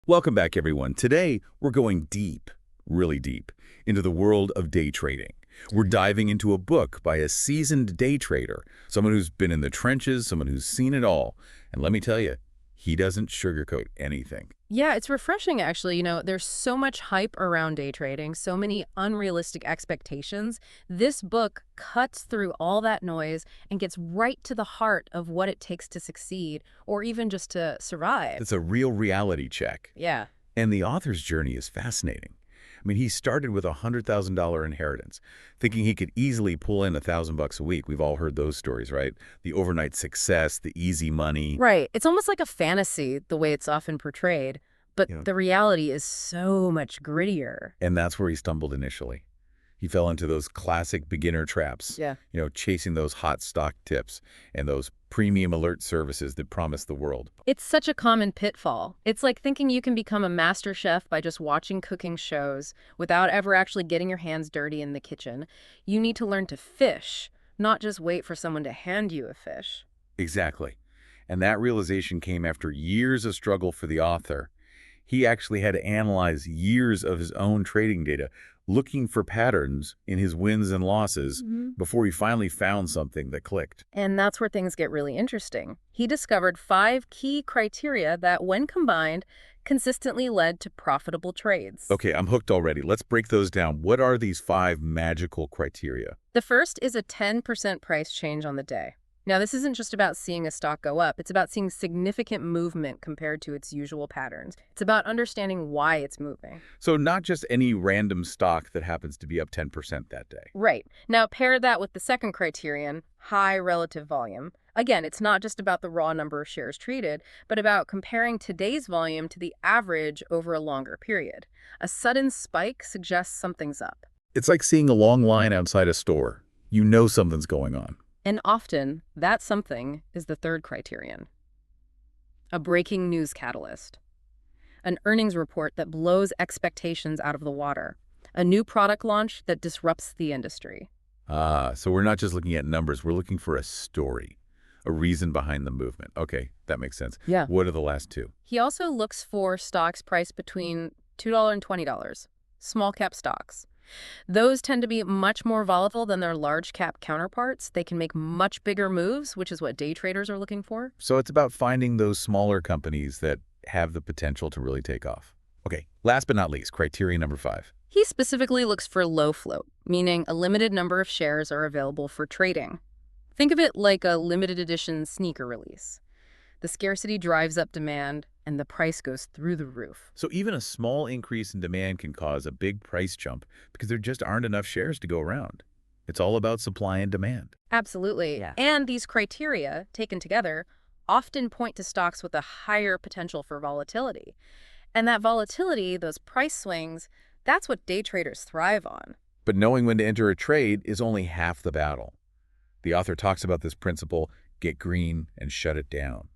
Welcome back, everyone. Today, we're going deep, really deep, into the world of day trading. We're diving into a book by a seasoned day trader, someone who's been in the trenches, someone who's seen it all. And let me tell you, he doesn't sugarcoat anything. Yeah, it's refreshing actually. There's so much hype around day trading, so many unrealistic expectations. This book cuts through all that noise and gets right to the heart of what it takes to succeed or even just to survive. It's a real reality check. Yeah. And the author's journey is fascinating. I mean, he started with a $100,000 inheritance, thinking he could easily pull in $1,000 a week. We've all heard those stories, right? The overnight success, the easy money. Right. It's almost like a fantasy, the way it's often portrayed, but You know, the reality is so much grittier. and that's where he stumbled initially. He fell into those classic beginner traps, Yeah. chasing those hot stock tips and those premium alert services that promise the world. It's such a common pitfall. It's like thinking you can become a master chef by just watching cooking shows without ever actually getting your hands dirty in the kitchen. You need to learn to fish, not just wait for someone to hand you a fish. Exactly. And that realization came after years of struggle for the author. He actually had to analyze years of his own trading data, looking for patterns in his wins and losses before he finally found something that clicked. And that's where things get really interesting. He discovered 5 key criteria that, when combined, consistently led to profitable trades. Okay, I'm hooked already. Let's break those down. What are these 5 magical criteria? The first is a 10% price change on the day. Now, this isn't just about seeing a stock go up. It's about seeing significant movement compared to its usual patterns. It's about understanding why it's moving. So not just any random stock that happens to be up 10% that day. Right. Now, pair that with the second criterion, high relative volume. Again, it's not just about the raw number of shares traded, but about comparing today's volume to the average over a longer period. A sudden spike suggests something's up. It's like seeing a long line outside a store. You know something's going on. And often, that something is the third criterion. A breaking news catalyst. An earnings report that blows expectations out of the water. A new product launch that disrupts the industry. So we're not just looking at numbers. We're looking for a story, a reason behind the movement. Okay, that makes sense. Yeah. What are the last 2? He also looks for stocks priced between $2 and $20, small cap stocks. Those tend to be much more volatile than their large cap counterparts. They can make much bigger moves, which is what day traders are looking for. So it's about finding those smaller companies that have the potential to really take off. Okay, last but not least, criteria number 5. He specifically looks for low float, meaning a limited number of shares are available for trading. Think of it like a limited edition sneaker release. The scarcity drives up demand, and the price goes through the roof. So even a small increase in demand can cause a big price jump because there just aren't enough shares to go around. It's all about supply and demand. Absolutely. Yeah. And these criteria, taken together, often point to stocks with a higher potential for volatility. And that volatility, those price swings, that's what day traders thrive on. But knowing when to enter a trade is only half the battle. The author talks about this principle, get green and shut it down.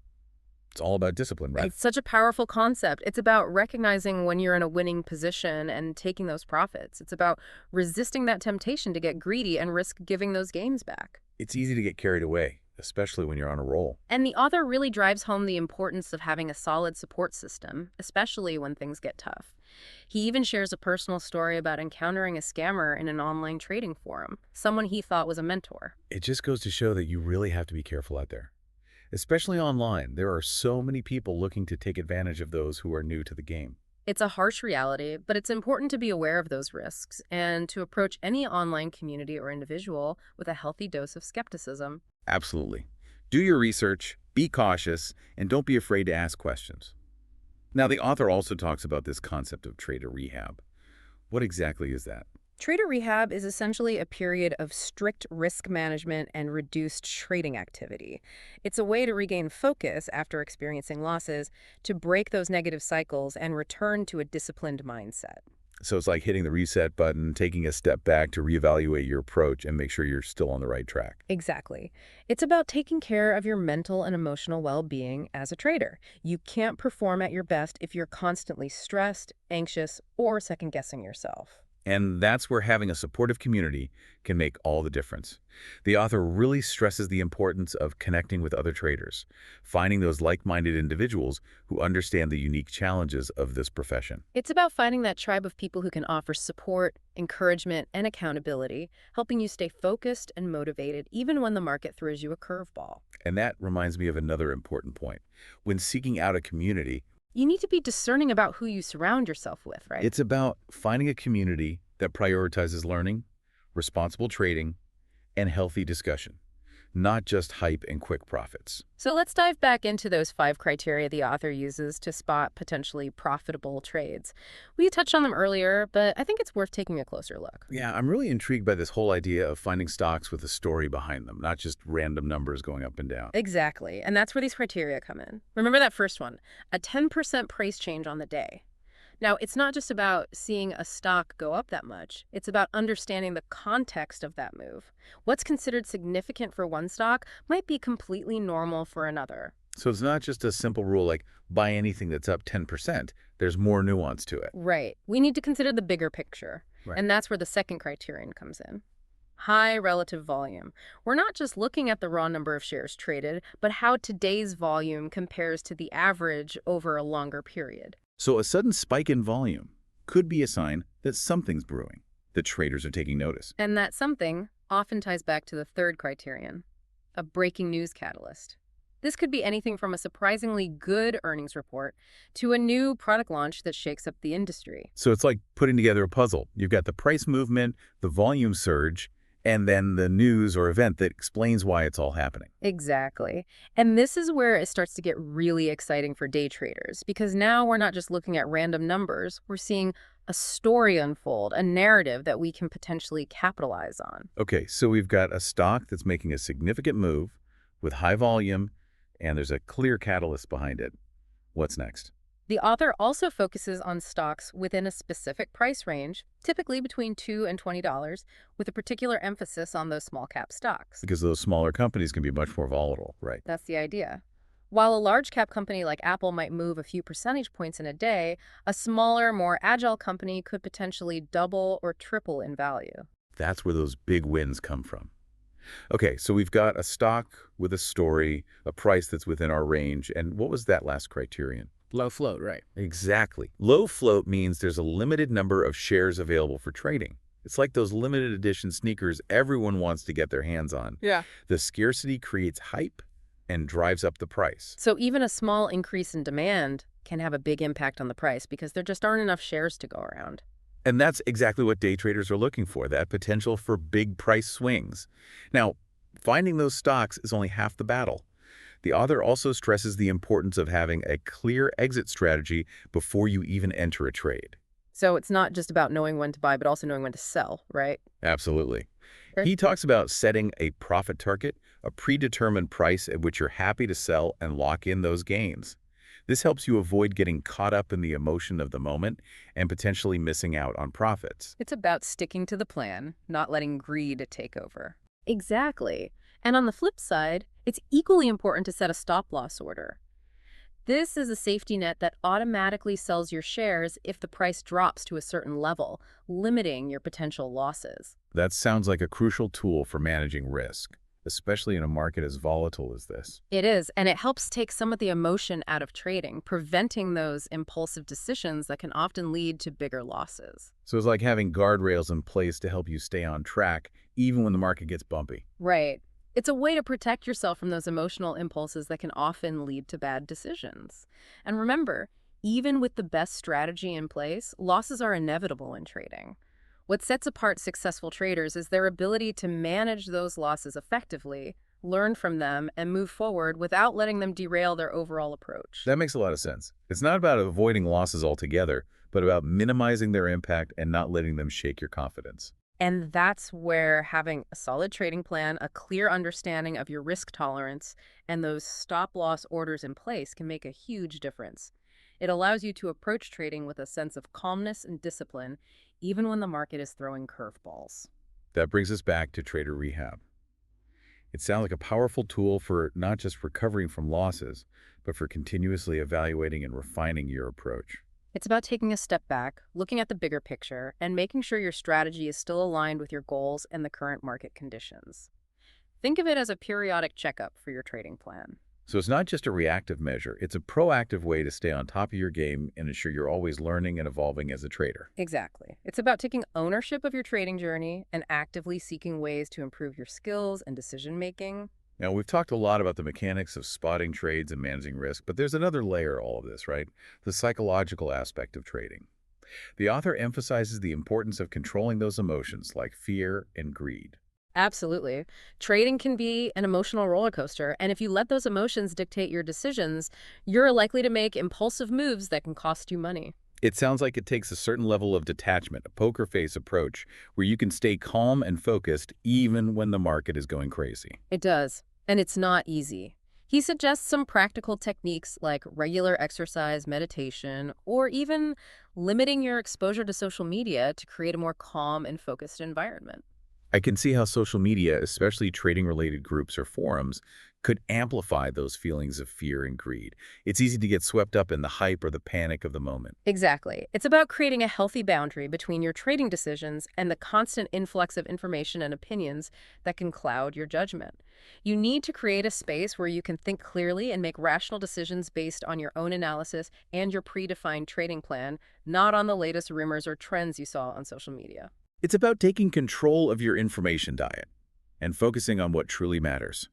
It's all about discipline, right? It's such a powerful concept. It's about recognizing when you're in a winning position and taking those profits. It's about resisting that temptation to get greedy and risk giving those gains back. It's easy to get carried away, especially when you're on a roll. And the author really drives home the importance of having a solid support system, especially when things get tough. He even shares a personal story about encountering a scammer in an online trading forum, someone he thought was a mentor. It just goes to show that you really have to be careful out there. Especially online, there are so many people looking to take advantage of those who are new to the game. It's a harsh reality, but it's important to be aware of those risks and to approach any online community or individual with a healthy dose of skepticism. Absolutely. Do your research, be cautious, and don't be afraid to ask questions. Now, the author also talks about this concept of trader rehab. What exactly is that? Trader rehab is essentially a period of strict risk management and reduced trading activity. It's a way to regain focus after experiencing losses, to break those negative cycles and return to a disciplined mindset. So it's like hitting the reset button, taking a step back to reevaluate your approach and make sure you're still on the right track. Exactly. It's about taking care of your mental and emotional well-being as a trader. You can't perform at your best if you're constantly stressed, anxious, or second-guessing yourself. And that's where having a supportive community can make all the difference. The author really stresses the importance of connecting with other traders, finding those like-minded individuals who understand the unique challenges of this profession. It's about finding that tribe of people who can offer support, encouragement, and accountability, helping you stay focused and motivated even when the market throws you a curveball. And that reminds me of another important point. When seeking out a community, You need to be discerning about who you surround yourself with, right? it's about finding a community that prioritizes learning, responsible trading, and healthy discussion, not just hype and quick profits. So let's dive back into those 5 criteria the author uses to spot potentially profitable trades. We touched on them earlier, but I think it's worth taking a closer look. Yeah, I'm really intrigued by this whole idea of finding stocks with a story behind them, not just random numbers going up and down. Exactly, and that's where these criteria come in. Remember that first one, a 10% price change on the day. Now, it's not just about seeing a stock go up that much. It's about understanding the context of that move. What's considered significant for one stock might be completely normal for another. So it's not just a simple rule like buy anything that's up 10%. There's more nuance to it. Right. We need to consider the bigger picture. Right. And that's where the second criterion comes in. High relative volume. We're not just looking at the raw number of shares traded, but how today's volume compares to the average over a longer period. So a sudden spike in volume could be a sign that something's brewing, that traders are taking notice. And that something often ties back to the third criterion, a breaking news catalyst. This could be anything from a surprisingly good earnings report to a new product launch that shakes up the industry. So it's like putting together a puzzle. You've got the price movement, the volume surge, and then the news or event that explains why it's all happening. Exactly. And this is where it starts to get really exciting for day traders, because now we're not just looking at random numbers, we're seeing a story unfold, a narrative that we can potentially capitalize on. Okay, so we've got a stock that's making a significant move with high volume, and there's a clear catalyst behind it. What's next? The author also focuses on stocks within a specific price range, typically between $2 and $20, with a particular emphasis on those small cap stocks. Because those smaller companies can be much more volatile, right? That's the idea. While a large cap company like Apple might move a few percentage points in a day, a smaller, more agile company could potentially double or triple in value. That's where those big wins come from. Okay, so we've got a stock with a story, a price that's within our range, and what was that last criterion? Low float, right. Exactly. Low float means there's a limited number of shares available for trading. It's like those limited edition sneakers everyone wants to get their hands on. Yeah. The scarcity creates hype and drives up the price. So even a small increase in demand can have a big impact on the price because there just aren't enough shares to go around. And that's exactly what day traders are looking for, that potential for big price swings. Now, finding those stocks is only half the battle. The author also stresses the importance of having a clear exit strategy before you even enter a trade. So it's not just about knowing when to buy, but also knowing when to sell, right? Absolutely. Sure. He talks about setting a profit target, a predetermined price at which you're happy to sell and lock in those gains. This helps you avoid getting caught up in the emotion of the moment and potentially missing out on profits. It's about sticking to the plan, not letting greed take over. Exactly. And on the flip side, it's equally important to set a stop-loss order. This is a safety net that automatically sells your shares if the price drops to a certain level, limiting your potential losses. That sounds like a crucial tool for managing risk, especially in a market as volatile as this. It is, and it helps take some of the emotion out of trading, preventing those impulsive decisions that can often lead to bigger losses. So it's like having guardrails in place to help you stay on track, even when the market gets bumpy. Right. It's a way to protect yourself from those emotional impulses that can often lead to bad decisions. And remember, even with the best strategy in place, losses are inevitable in trading. What sets apart successful traders is their ability to manage those losses effectively, learn from them, and move forward without letting them derail their overall approach. That makes a lot of sense. It's not about avoiding losses altogether, but about minimizing their impact and not letting them shake your confidence. And that's where having a solid trading plan, a clear understanding of your risk tolerance, and those stop-loss orders in place can make a huge difference. It allows you to approach trading with a sense of calmness and discipline, even when the market is throwing curveballs. That brings us back to trader rehab. It sounds like a powerful tool for not just recovering from losses, but for continuously evaluating and refining your approach. It's about taking a step back, looking at the bigger picture, and making sure your strategy is still aligned with your goals and the current market conditions. Think of it as a periodic checkup for your trading plan. So it's not just a reactive measure, it's a proactive way to stay on top of your game and ensure you're always learning and evolving as a trader. Exactly. It's about taking ownership of your trading journey and actively seeking ways to improve your skills and decision making. Now, we've talked a lot about the mechanics of spotting trades and managing risk, but there's another layer to all of this, right? The psychological aspect of trading. The author emphasizes the importance of controlling those emotions like fear and greed. Absolutely. Trading can be an emotional roller coaster, and if you let those emotions dictate your decisions, you're likely to make impulsive moves that can cost you money. It sounds like it takes a certain level of detachment, a poker face approach, where you can stay calm and focused even when the market is going crazy. It does, and it's not easy. He suggests some practical techniques like regular exercise, meditation, or even limiting your exposure to social media to create a more calm and focused environment. I can see how social media, especially trading-related groups or forums, could amplify those feelings of fear and greed. It's easy to get swept up in the hype or the panic of the moment. Exactly. It's about creating a healthy boundary between your trading decisions and the constant influx of information and opinions that can cloud your judgment. You need to create a space where you can think clearly and make rational decisions based on your own analysis and your predefined trading plan, not on the latest rumors or trends you saw on social media. It's about taking control of your information diet and focusing on what truly matters.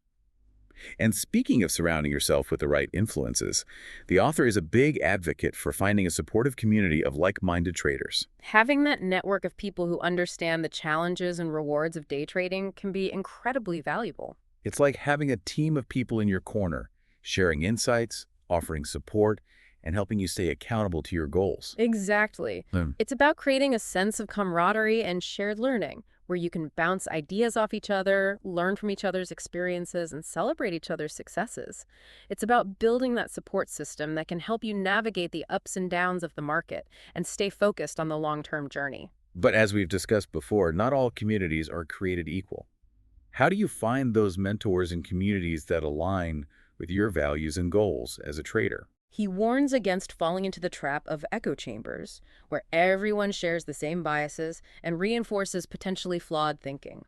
And speaking of surrounding yourself with the right influences, the author is a big advocate for finding a supportive community of like-minded traders. Having that network of people who understand the challenges and rewards of day trading can be incredibly valuable. It's like having a team of people in your corner, sharing insights, offering support, and helping you stay accountable to your goals. Exactly. Mm. It's about creating a sense of camaraderie and shared learning, where you can bounce ideas off each other, learn from each other's experiences, and celebrate each other's successes. It's about building that support system that can help you navigate the ups and downs of the market and stay focused on the long-term journey. But as we've discussed before, not all communities are created equal. How do you find those mentors and communities that align with your values and goals as a trader? He warns against falling into the trap of echo chambers, where everyone shares the same biases and reinforces potentially flawed thinking.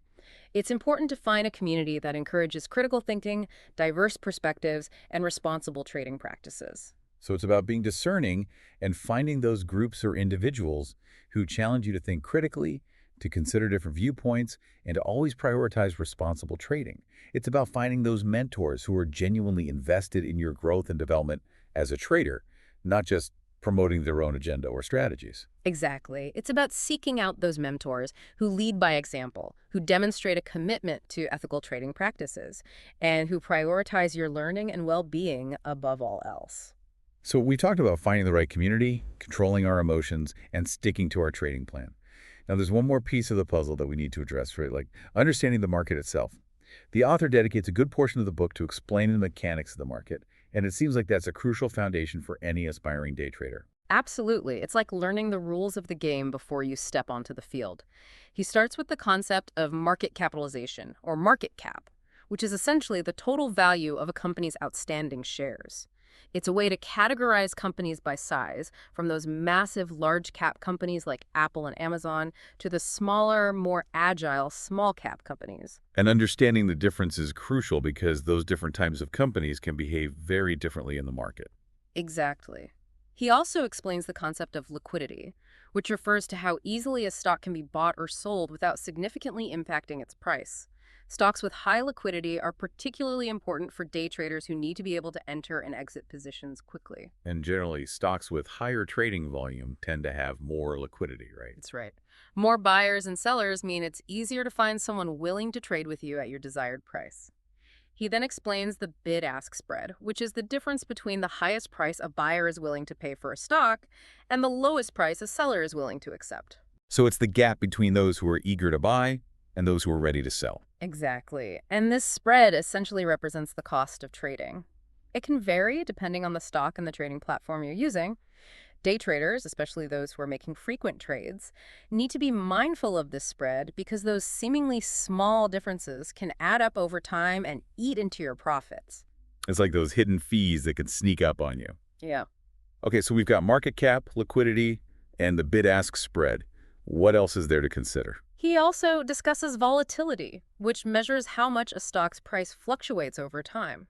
It's important to find a community that encourages critical thinking, diverse perspectives, and responsible trading practices. So it's about being discerning and finding those groups or individuals who challenge you to think critically, to consider different viewpoints, and to always prioritize responsible trading. It's about finding those mentors who are genuinely invested in your growth and development as a trader, not just promoting their own agenda or strategies. Exactly. It's about seeking out those mentors who lead by example, who demonstrate a commitment to ethical trading practices, and who prioritize your learning and well-being above all else. So we talked about finding the right community, controlling our emotions, and sticking to our trading plan. Now, there's one more piece of the puzzle that we need to address, right? Like understanding the market itself. The author dedicates a good portion of the book to explaining the mechanics of the market, and it seems like that's a crucial foundation for any aspiring day trader. Absolutely. It's like learning the rules of the game before you step onto the field. He starts with the concept of market capitalization, or market cap, which is essentially the total value of a company's outstanding shares. It's a way to categorize companies by size, from those massive large cap companies like Apple and Amazon to the smaller, more agile small cap companies. And understanding the difference is crucial because those different types of companies can behave very differently in the market. Exactly. He also explains the concept of liquidity, which refers to how easily a stock can be bought or sold without significantly impacting its price. Stocks with high liquidity are particularly important for day traders who need to be able to enter and exit positions quickly. And generally, stocks with higher trading volume tend to have more liquidity, right? That's right. More buyers and sellers mean it's easier to find someone willing to trade with you at your desired price. He then explains the bid-ask spread, which is the difference between the highest price a buyer is willing to pay for a stock and the lowest price a seller is willing to accept. So it's the gap between those who are eager to buy and those who are ready to sell. Exactly. And this spread essentially represents the cost of trading. It can vary depending on the stock and the trading platform you're using. Day traders, especially those who are making frequent trades, need to be mindful of this spread because those seemingly small differences can add up over time and eat into your profits. It's like those hidden fees that can sneak up on you. Yeah. Okay, so we've got market cap, liquidity, and the bid-ask spread. What else is there to consider? He also discusses volatility, which measures how much a stock's price fluctuates over time.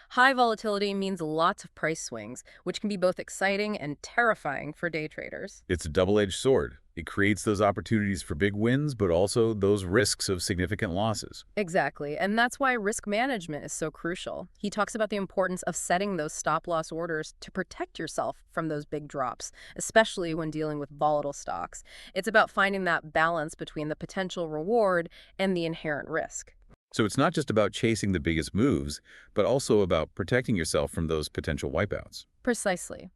High volatility means lots of price swings, which can be both exciting and terrifying for day traders. It's a double-edged sword. It creates those opportunities for big wins, but also those risks of significant losses. Exactly, and that's why risk management is so crucial. He talks about the importance of setting those stop-loss orders to protect yourself from those big drops, especially when dealing with volatile stocks. It's about finding that balance between the potential reward and the inherent risk. So it's not just about chasing the biggest moves, but also about protecting yourself from those potential wipeouts. Precisely.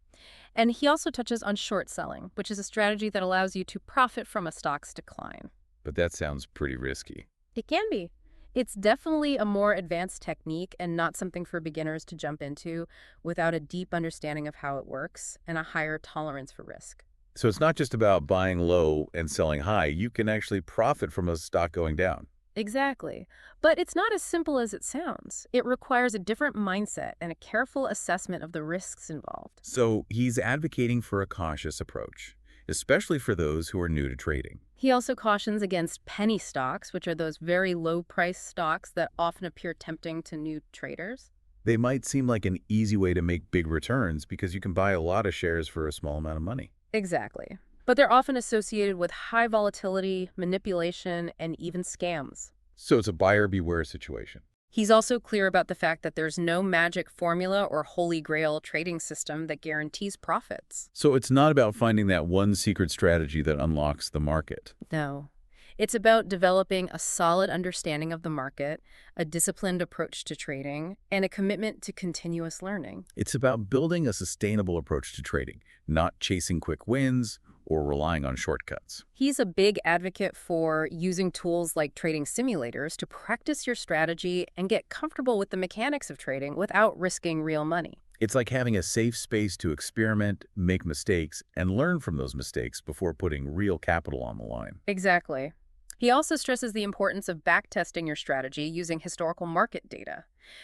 And he also touches on short selling, which is a strategy that allows you to profit from a stock's decline. But that sounds pretty risky. It can be. It's definitely a more advanced technique and not something for beginners to jump into without a deep understanding of how it works and a higher tolerance for risk. So it's not just about buying low and selling high. You can actually profit from a stock going down. Exactly. But it's not as simple as it sounds. It requires a different mindset and a careful assessment of the risks involved. So he's advocating for a cautious approach, especially for those who are new to trading. He also cautions against penny stocks, which are those very low-priced stocks that often appear tempting to new traders. They might seem like an easy way to make big returns because you can buy a lot of shares for a small amount of money. Exactly. But they're often associated with high volatility, manipulation, and even scams. So it's a buyer beware situation. He's also clear about the fact that there's no magic formula or holy grail trading system that guarantees profits. So it's not about finding that one secret strategy that unlocks the market. No. It's about developing a solid understanding of the market, a disciplined approach to trading, and a commitment to continuous learning. It's about building a sustainable approach to trading, not chasing quick wins or relying on shortcuts. He's a big advocate for using tools like trading simulators to practice your strategy and get comfortable with the mechanics of trading without risking real money. It's like having a safe space to experiment, make mistakes, and learn from those mistakes before putting real capital on the line. Exactly. He also stresses the importance of backtesting your strategy using historical market data.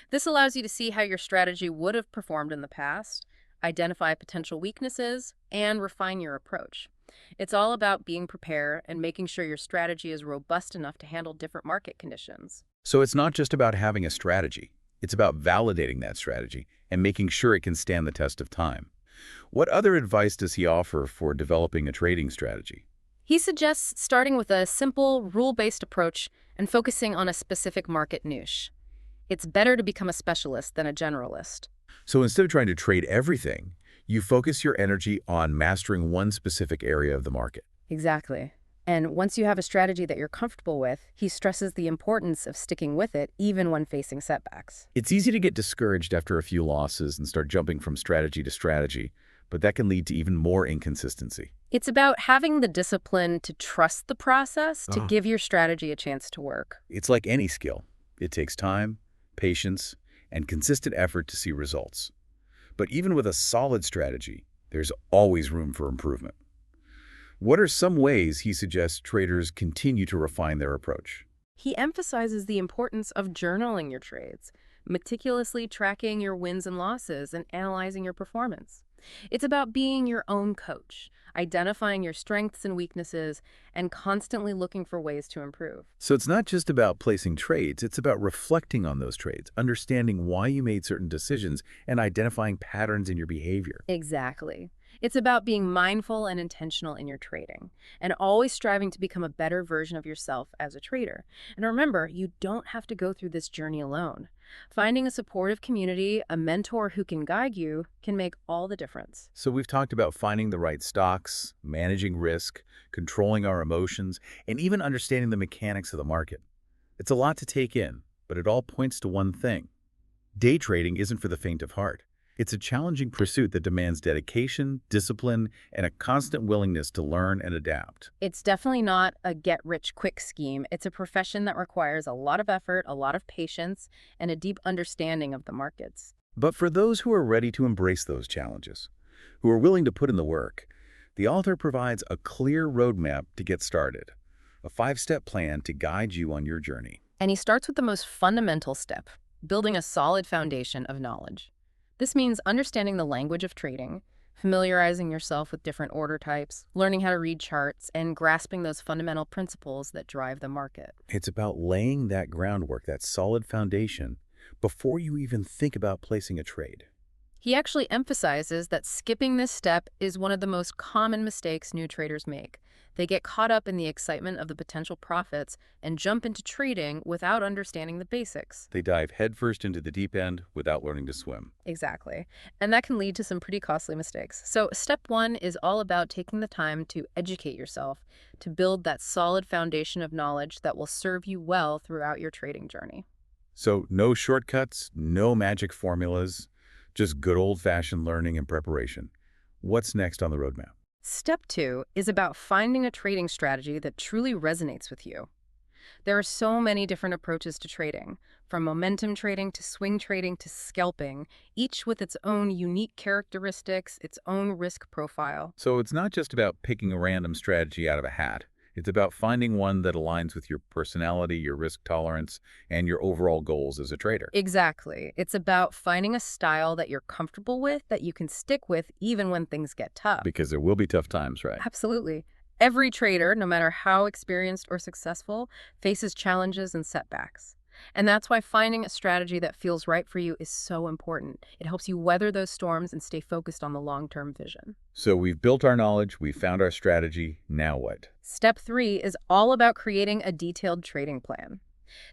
This allows you to see how your strategy would have performed in the past, identify potential weaknesses, and refine your approach. It's all about being prepared and making sure your strategy is robust enough to handle different market conditions. So it's not just about having a strategy. It's about validating that strategy and making sure it can stand the test of time. What other advice does he offer for developing a trading strategy? He suggests starting with a simple, rule-based approach and focusing on a specific market niche. It's better to become a specialist than a generalist. So instead of trying to trade everything, you focus your energy on mastering one specific area of the market. Exactly. And once you have a strategy that you're comfortable with, he stresses the importance of sticking with it even when facing setbacks. It's easy to get discouraged after a few losses and start jumping from strategy to strategy, but that can lead to even more inconsistency. It's about having the discipline to trust the process to Ah. give your strategy a chance to work. It's like any skill. It takes time, patience, and consistent effort to see results. But even with a solid strategy, there's always room for improvement. What are some ways he suggests traders continue to refine their approach? He emphasizes the importance of journaling your trades, meticulously tracking your wins and losses, and analyzing your performance. It's about being your own coach, identifying your strengths and weaknesses, and constantly looking for ways to improve. So it's not just about placing trades, it's about reflecting on those trades, understanding why you made certain decisions, and identifying patterns in your behavior. Exactly. It's about being mindful and intentional in your trading, and always striving to become a better version of yourself as a trader. And remember, you don't have to go through this journey alone. Finding a supportive community, a mentor who can guide you, can make all the difference. So we've talked about finding the right stocks, managing risk, controlling our emotions, and even understanding the mechanics of the market. It's a lot to take in, but it all points to one thing. Day trading isn't for the faint of heart. It's a challenging pursuit that demands dedication, discipline, and a constant willingness to learn and adapt. It's definitely not a get-rich-quick scheme. It's a profession that requires a lot of effort, a lot of patience, and a deep understanding of the markets. But for those who are ready to embrace those challenges, who are willing to put in the work, the author provides a clear roadmap to get started, a 5-step plan to guide you on your journey. And he starts with the most fundamental step, building a solid foundation of knowledge. This means understanding the language of trading, familiarizing yourself with different order types, learning how to read charts, and grasping those fundamental principles that drive the market. It's about laying that groundwork, that solid foundation, before you even think about placing a trade. He actually emphasizes that skipping this step is one of the most common mistakes new traders make. They get caught up in the excitement of the potential profits and jump into trading without understanding the basics. They dive headfirst into the deep end without learning to swim. Exactly. And that can lead to some pretty costly mistakes. So, step one is all about taking the time to educate yourself, to build that solid foundation of knowledge that will serve you well throughout your trading journey. So no shortcuts, no magic formulas, just good old-fashioned learning and preparation. What's next on the roadmap? Step two is about finding a trading strategy that truly resonates with you. There are so many different approaches to trading, from momentum trading to swing trading to scalping, each with its own unique characteristics, its own risk profile. So it's not just about picking a random strategy out of a hat. It's about finding one that aligns with your personality, your risk tolerance, and your overall goals as a trader. Exactly. It's about finding a style that you're comfortable with, that you can stick with even when things get tough. Because there will be tough times, right? Absolutely. Every trader, no matter how experienced or successful, faces challenges and setbacks. And that's why finding a strategy that feels right for you is so important. It helps you weather those storms and stay focused on the long-term vision. So we've built our knowledge, we've found our strategy, now what? Step three is all about creating a detailed trading plan.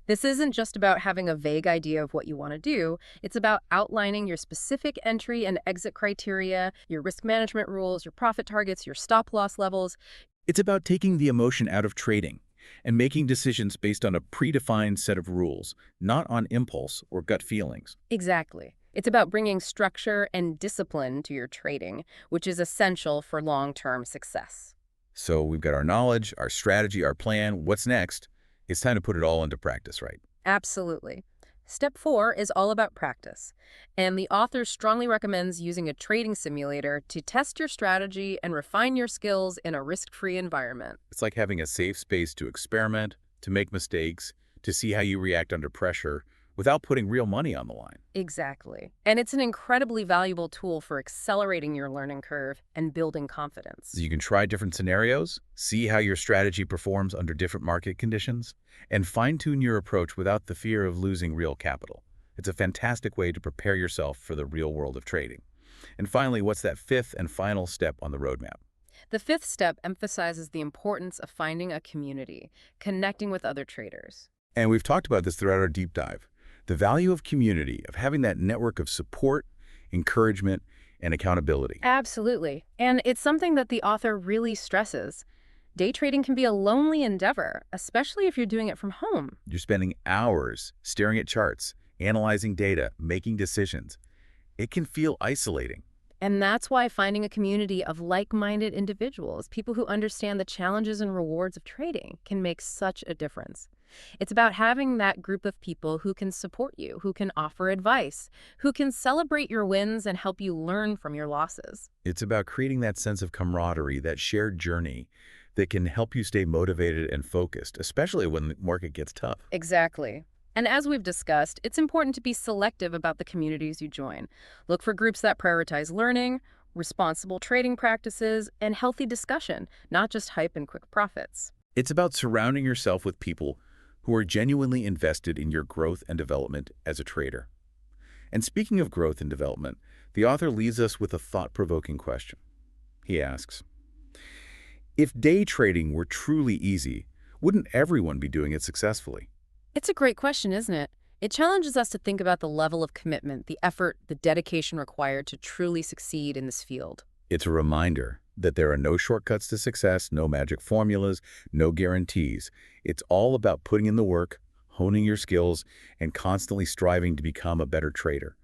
This isn't just about having a vague idea of what you want to do. It's about outlining your specific entry and exit criteria, your risk management rules, your profit targets, your stop loss levels. It's about taking the emotion out of trading and making decisions based on a predefined set of rules, not on impulse or gut feelings. Exactly. It's about bringing structure and discipline to your trading, which is essential for long-term success. So we've got our knowledge, our strategy, our plan. What's next? It's time to put it all into practice, right? Absolutely. Step four is all about practice, and the author strongly recommends using a trading simulator to test your strategy and refine your skills in a risk-free environment. It's like having a safe space to experiment, to make mistakes, to see how you react under pressure without putting real money on the line. Exactly. And it's an incredibly valuable tool for accelerating your learning curve and building confidence. So you can try different scenarios, see how your strategy performs under different market conditions, and fine-tune your approach without the fear of losing real capital. It's a fantastic way to prepare yourself for the real world of trading. And finally, what's that fifth and final step on the roadmap? The fifth step emphasizes the importance of finding a community, connecting with other traders. And we've talked about this throughout our deep dive. The value of community, of having that network of support, encouragement, and accountability. Absolutely. And it's something that the author really stresses. Day trading can be a lonely endeavor, especially if you're doing it from home. You're spending hours staring at charts, analyzing data, making decisions. It can feel isolating. And that's why finding a community of like-minded individuals, people who understand the challenges and rewards of trading, can make such a difference. It's about having that group of people who can support you, who can offer advice, who can celebrate your wins and help you learn from your losses. It's about creating that sense of camaraderie, that shared journey that can help you stay motivated and focused, especially when the market gets tough. Exactly. And as we've discussed, it's important to be selective about the communities you join. Look for groups that prioritize learning, responsible trading practices, and healthy discussion, not just hype and quick profits. It's about surrounding yourself with people who are genuinely invested in your growth and development as a trader. And speaking of growth and development, the author leaves us with a thought-provoking question. He asks, if day trading were truly easy, wouldn't everyone be doing it successfully? It's a great question, isn't it? It challenges us to think about the level of commitment, the effort, the dedication required to truly succeed in this field. It's a reminder that there are no shortcuts to success, no magic formulas, no guarantees. It's all about putting in the work, honing your skills, and constantly striving to become a better trader.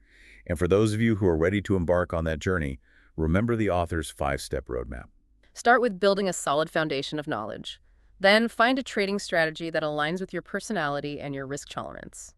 And for those of you who are ready to embark on that journey, remember the author's 5-step roadmap. Start with building a solid foundation of knowledge. Then find a trading strategy that aligns with your personality and your risk tolerance.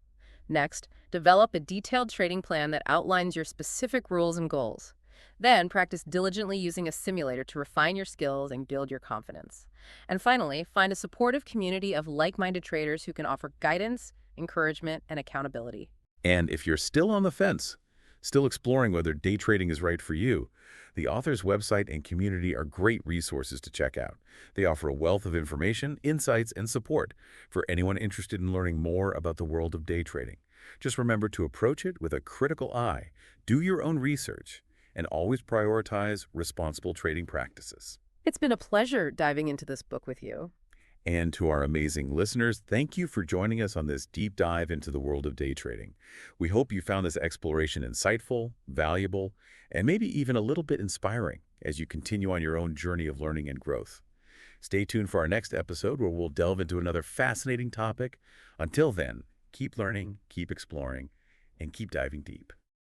Next, develop a detailed trading plan that outlines your specific rules and goals. Then practice diligently using a simulator to refine your skills and build your confidence. And finally, find a supportive community of like-minded traders who can offer guidance, encouragement, and accountability. And if you're still on the fence, still exploring whether day trading is right for you, the author's website and community are great resources to check out. They offer a wealth of information, insights, and support for anyone interested in learning more about the world of day trading. Just remember to approach it with a critical eye, do your own research, and always prioritize responsible trading practices. It's been a pleasure diving into this book with you. And to our amazing listeners, thank you for joining us on this deep dive into the world of day trading. We hope you found this exploration insightful, valuable, and maybe even a little bit inspiring as you continue on your own journey of learning and growth. Stay tuned for our next episode where we'll delve into another fascinating topic. Until then, keep learning, keep exploring, and keep diving deep.